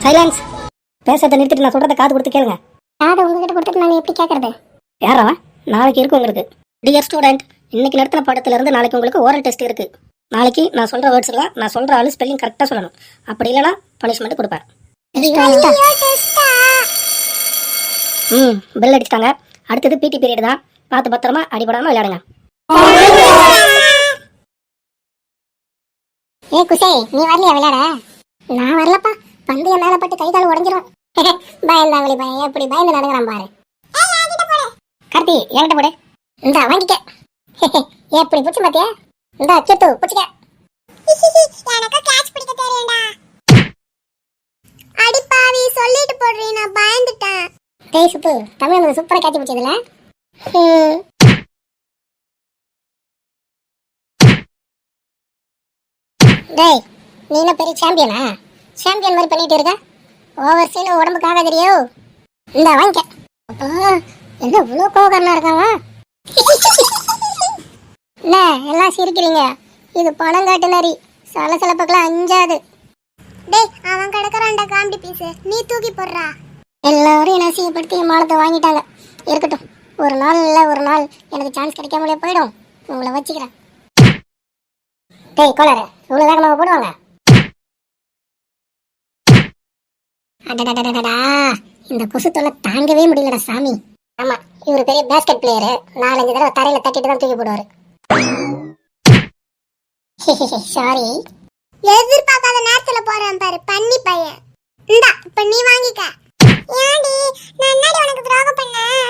Silence. பேசுறதை நிறுத்திட்டு நான் சொல்றதை காது கொடுத்து கேளுங்க. காதை உங்ககிட்ட கொடுத்துட்டு நான் எப்படி கேட்கறது? யாரா? நாளைக்கு இருக்கு உங்களுக்கு. டியர் ஸ்டூடெண்ட், இன்னைக்கு நடத்தின பாடத்துல இருந்து நாளைக்கு உங்களுக்கு ஓரல் டெஸ்ட் இருக்கு. நாளைக்கு நான் சொல்ற வேர்ட்ஸ் எல்லாம் நான் சொல்ற ஆளு ஸ்பெல்லிங் கரெக்டா சொல்லணும். அப்படி இல்லைன்னா பனிஷ்மெண்ட் கொடுப்பார். பெல் அடிச்சிட்டாங்க. அடுத்தது பிடி பீரியட் தான். பார்த்து பத்திரமா அடிபடாம விளையாடுங்க. ஏ குசே, நீ வரலையா விளையாட? நான் வரலப்பா. பந்து என் மேல பட்டு கை கால் உடஞ்சிரும். பயந்தாவளி பையன் எப்படி பயந்து நடக்கிறான் பாரு. கார்த்தி, என்கிட்ட போடு. இந்தா வாங்கிக்க. எப்படி புடிச்சு பாத்தியா? இந்தா கிட்டு புடிச்சுக்க. எனக்கு கேட்ச் பிடிக்க தெரியும்டா. அடி பாவி, சொல்லிட்டு போடுறீ, நான் பயந்துட்டேன். டேய் சுப்பு, தமிழ் வந்து சூப்பரா கேட்ச் பிடிச்சதுல. டேய், நீ என்ன பெரிய சாம்பியனா? சாம்பியன் மாதிரி பண்ணிட்டு இருக்க. ஓவர் சீன் உடம்புக்கு ஆகாதறியோ. இந்த வாங்கிக்க. அப்பா, என்ன இவ்வளோ கோவக்காரனா இருக்காங்க? என்ன எல்லாம் சிரிக்கிறீங்க? இது பணம் காட்டு நரி. சலசலப்புக்கெல்லாம் அஞ்சாது. டேய், அவன் கிடக்குறான்டா காமெடி பீஸ், நீ தூக்கி போடுறா. எல்லாரும் என்ன அசிங்கப்படுத்தி மானத்தை வாங்கிட்டாங்க. இருக்கட்டும், ஒரு நாள் இல்லை ஒரு நாள் எனக்கு சான்ஸ் கிடைக்காமலே போயிடும். உங்களை வச்சுக்கிறேன். டேய் கோளாறு, இவ்வளோ வேகமாக போடுவாங்க? அடடடடடா, இந்த கொசு தொல்லை தாங்கவே முடியலடா சாமி. ஆமா, இவரு பெரிய பேஸ்கெட் பிளேயரு. 4-5 தடவை தரையில தட்டிட்டு தான் தூக்கி போடுவாரு. சாரி. எதிர்பார்க்காத நேரத்துல போறேன் பாரு பண்ணி பையன். இந்தா இப்ப நீ வாங்கிக்க. ஏண்டி நான் என்னடி உனக்கு துரோகம் பண்ணேன்?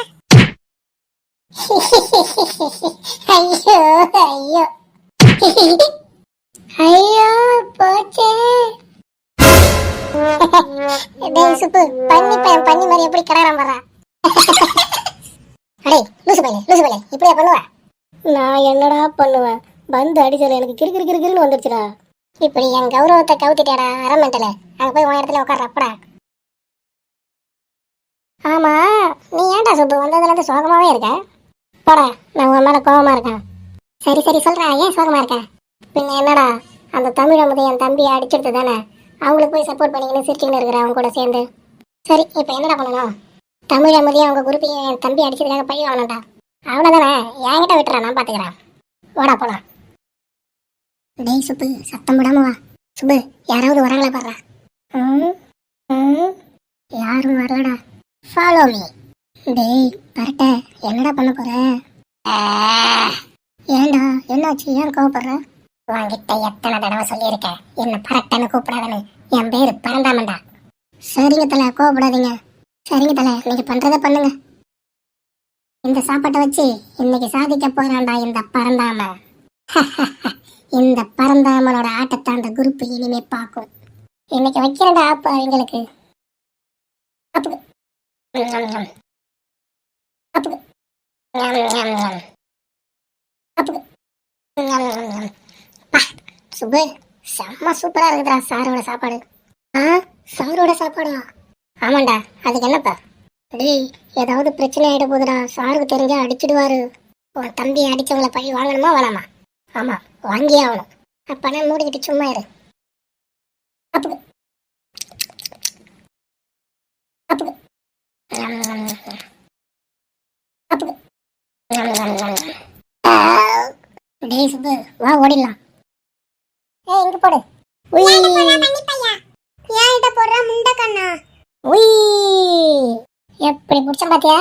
ஐயோ ஐயோ ஐயோ போச்சே. டேய் சுப்பு, பண்ணி பையன் பண்ணி மாதிரி எப்படி கடறான் பாறா. அடே லூசு பையலே, இப்படியா பண்ணுவ? நான் என்னடா பண்ணுவேன்? பந்து அடிச்சல எனக்கு கிறுகிறுன்னு வந்துருச்சுடா. இப்படி என் கௌரவத்தை கவுத்திட்டேடா அரமெண்டல. அங்க போய் உன் இடத்துல உட்கார அப்படா. ஆமா, நீ ஏன்டா சுப்பு வந்ததுல இருந்து சோகமாவே இருக்க? போடா, நான் உன் மேல கோவமா இருக்கேன். சரி சொல்றா, ஏன் சோகமா இருக்க? பின்ன என்னடா, அந்த தமிழ் அமுதை என் தம்பியை அடிச்சிடுது தானே, அவங்களுக்கு போய் சப்போர்ட் பண்ணிக்கின்னு சிரிச்சுன்னு இருக்கிற அவங்க கூட சேர்ந்து. சரி, இப்போ என்னடா பண்ணணும்? தமிழ் அமுதியை அவங்க குரூப்பையும் என் தம்பி அடிச்சதுக்காக பழி வாங்கணும்டா. அவ்வளோதானே, என்கிட்ட விட்டுறா, நான் பார்த்துக்கிறேன். வாடா போலாம். டேய் சுப்பு, சத்தம் போடாம வா. சுப்பு, யாராவது வராங்களா பாடுறா. யாரும் வரலடா. Follow me. டேய் பரட்ட, என்னடா பண்ண போற? ஏண்டா என்னாச்சு, ஏன் கோவப்படுற? வாங்கிட்ட எத்தனை தடவை சொல்லியிருக்கேன் என்ன பரட்டன்னு கூப்பிடாதன்னு. என் பேரு பரந்தாமண்டா. சரிங்க தலை, கோவப்படாதீங்க. சரிங்க தலை, நீங்க பண்றத பண்ணுங்க. இந்த சாப்பாட்டை வச்சு இன்னைக்கு சாதிக்க போறான்டா இந்த பரந்தாம. இந்த பரந்தாமனோட ஆட்டத்தை அந்த குரூப் இனிமே பார்க்கும். இன்னைக்கு வைக்கிறடா அப்ப அவங்களுக்கு. சுபு, செம்ம சூப்பரா இருக்குதா சாரோட சாப்பாடு. சாரோட சாப்பாடா? ஆமாண்டா, அதுக்கு என்னப்பா? டேய், ஏதாவது பிரச்சனை ஆயிட போதுடா. சாருக்கு தெரிஞ்சா அடிச்சிடுவாரு. உன் தம்பி அடிச்சவங்கள பழி வாங்கணுமா வேணாமா? ஆமா, வாங்கியே ஆகணும். அப்பனா மூடிக்கிட்டு சும்மா இரு. டேய் சுப்பு, வா ஓடிடலாம். ஏய் இங்க போடு. ஏன்ட்ட போடுற முண்டை கண்ணா? எப்படி புடிச்ச பாத்தியா?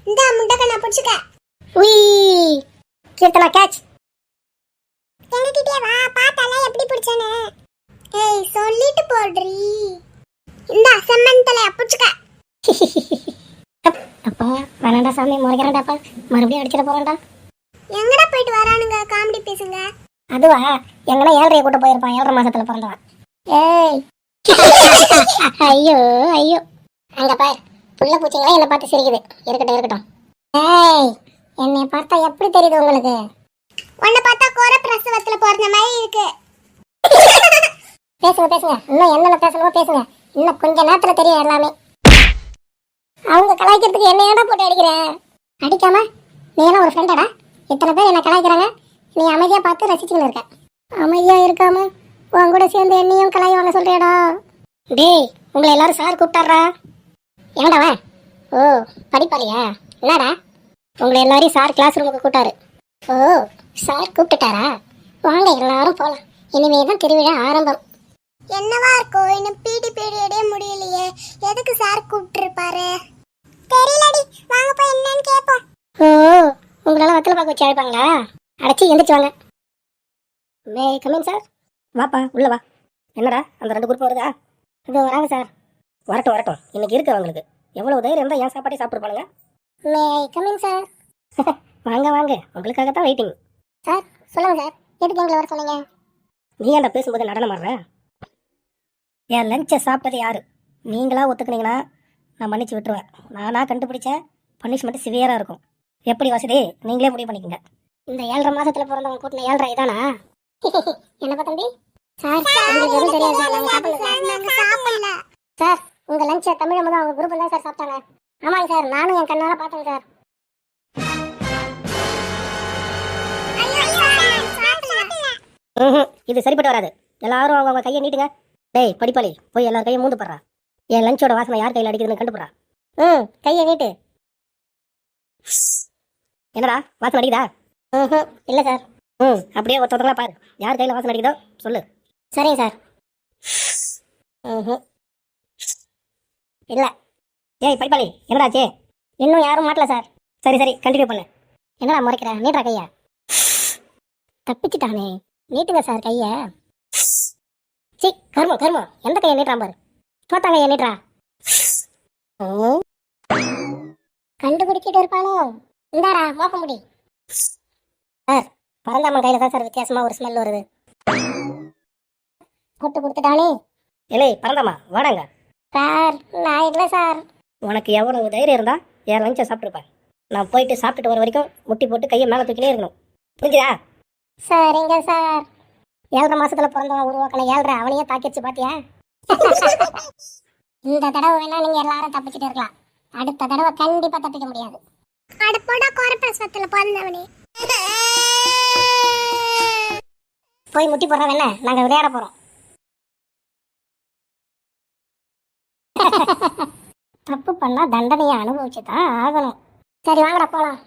இந்த முண்டை கண்ணா புடிச்சுக்க. கீர்த்தனா கேட்ச். எங்ககிட்டே வா, பாத்தால எப்படி புடிச்சனே. ஏய் சொல்லிட்டு போடுறீ. இந்த செம்மந்தல புடிச்சுக்க. அப்பா வேணாண்டா சாமி, முறைக்கிறான்டாப்பா. மறுபடியும் அடிச்சிட போறான்டா. எங்கடா போயிட்டு வரானுங்க காமெடி பேசுங்க? அதுவா, எங்கன்னா 7:30 கூட்ட போயிருப்பான். 7:30 மாசத்துல பிறந்தவன். ஏய் ஐயோ ஐயோ, அங்க பாரு, புள்ள பூச்சிங்களா என்ன பார்த்து சிரிக்குது. இருக்கட்டும். ஏய், என்னை பார்த்தா எப்படி தெரியுது உங்களுக்கு? உன்னை பார்த்தா கோர பிரசவத்துல போறத மாதிரி இருக்கு. பேசுங்க, இன்னும் என்னென்ன பேசணுமோ பேசுங்க. இன்னும் கொஞ்ச நேரத்துல தெரியும் எல்லாமே. அவங்க கலாய்க்கிறதுக்கு என்ன ஏடா போட்டு அடிக்கிற? அடிக்காம நீ என்ன ஒரு ஃப்ரெண்டாடா? இத்தனை பேர் என்ன கலாய்க்கிறாங்க, நீ அமைதியா பார்த்து ரசிச்சுன்னு இருக்க. அமைதியா இருக்காம உன் கூட சேர்ந்து என்னையும் கலாய் வாங்க சொல்றியாடா? டேய் உங்களை எல்லாரும் சார் கூப்பிட்டாரா? ஏன்டாவன்? ஓ, படிப்பாளியா? என்னடா? உங்களை எல்லாரையும் சார் கிளாஸ் ரூமுக்கு கூட்டாரு. ஓ, சார் கூப்பிட்டுட்டாரா? வாங்க எல்லாரும் போலாம். இனிமே தான் திருவிழா ஆரம்பம். என்னவா இருக்கும்? இன்னும் பிடி பீரியடே முடியலையே, எதுக்கு சார் கூப்பிட்டு இருப்பாரு? தெரியலடி, வாங்க போய் என்னன்னு கேட்போம். ஓ, உங்களால வத்தல பார்க்க வச்சு அழைப்பாங்களா? அடைச்சி எந்திரிச்சு வாங்க. May come in sir. வாப்பா உள்ள வா. என்னடா அந்த 2 குரூப் வருதா? இது வராங்க சார். வரட்டும் வரட்டும், இன்னைக்கு இருக்கு அவங்களுக்கு. எவ்வளவு தைரியம் இருந்தால் என் சாப்பாட்டே சாப்பிட்டு மே கமின் சார். வாங்க வாங்க, உங்களுக்காக தான் வெயிட்டிங். சார் சொல்லுங்க சார், எதுக்கு எங்களை வர சொன்னீங்க? நீ ஏன்டா பேசும்போது நடனம் ஆடுற? என் லஞ்சை சாப்பிட்டது யாரு? நீங்களா ஒத்துக்குனீங்கன்னா நான் மன்னிச்சு விட்டுருவேன். நானா கண்டுபிடிச்சேன், பனிஷ்மெண்ட் சிவியராக இருக்கும். எப்படி வசதி நீங்களே முடிவு பண்ணிக்கோங்க. இந்த 7.5 மாசத்துல பிறந்தவங்க கூட்டின 7.5 இதானா? என்னப்பா தம்பி? சார் உங்களுக்கு எதுவும் தெரியாது சார், நாங்கள் சாப்பிடல. சார் உங்க லஞ்சை தமிழ் முதல் அவங்க குரூப் தான் சார் சாப்பிட்டாங்க. ஆமாங்க சார், நானும் என் கண்ணால பார்த்தேன் சார். இது சரிப்பட்டு வராது. எல்லாரும் அவங்க கையை நீட்டுங்க. டேய் படிப்பாளி, போய் எல்லாரும் கையை மூந்து போடுறா. என் லஞ்சோட வாசனை யார் கையில் அடிக்குதுன்னு கண்டுபிடுறா. கையை நீட்டு. என்னடா வாசனை அடிக்குதா? இல்லை சார். அப்படியே ஒருத்தவங்களா பாரு, யார் கையில் வாசனை அடிக்குதோ சொல்லு. சரிங்க சார். இல்லை. ஏய் படிப்பாளி, என்னடாச்சே? இன்னும் யாரும் மாட்டல சார். சரி சரி, கண்டினியூ பண்ணு. என்னடா முறைக்கிற? நீட்டுறா கையா. தப்பிச்சுட்டானே. நீட்டுங்க சார் கையை. சி கர்மம் கர்மம், எந்த கையை நீட்டுறான் பாரு. தோத்தாங்க கையை நீட்டுறா. கண்டுபிடிச்சிட்டு இருப்பானோ? இந்தாரா மோப்ப முடி. சார் பரந்தாமன் கையில் தான் சார் வித்தியாசமாக ஒரு ஸ்மெல் வருது. போட்டு கொடுத்துட்டானே. இல்லை பரந்தாமா வாடாங்க. சார் நான் இல்லை சார். உனக்கு எவ்வளவு தைரியம் இருந்தா என் லஞ்சை சாப்பிட்டுருப்பேன். நான் போயிட்டு சாப்பிட்டுட்டு வர வரைக்கும் முட்டி போட்டு கையை மேலே தூக்கினே இருக்கணும். புரிஞ்சுதா? சரிங்க சார். 7.5 மாசத்துல பிறந்தவன் உருவாக்கின 7.5 அவனையே தாக்கிடுச்சு பாத்தியா? இந்த தடவை வேணா நீங்க எல்லாரும் தப்பிச்சுட்டு இருக்கலாம், அடுத்த தடவை கண்டிப்பா தப்பிக்க முடியாது. அடுப்போட கோரப்பிரசவத்துல பிறந்தவனே. போய் முட்டி போடுறோம் என்ன, நாங்க விளையாட போறோம். தப்பு பண்ணா தண்டனையை அனுபவிச்சுதான் ஆகணும். சரி வாங்கடா போலாம்.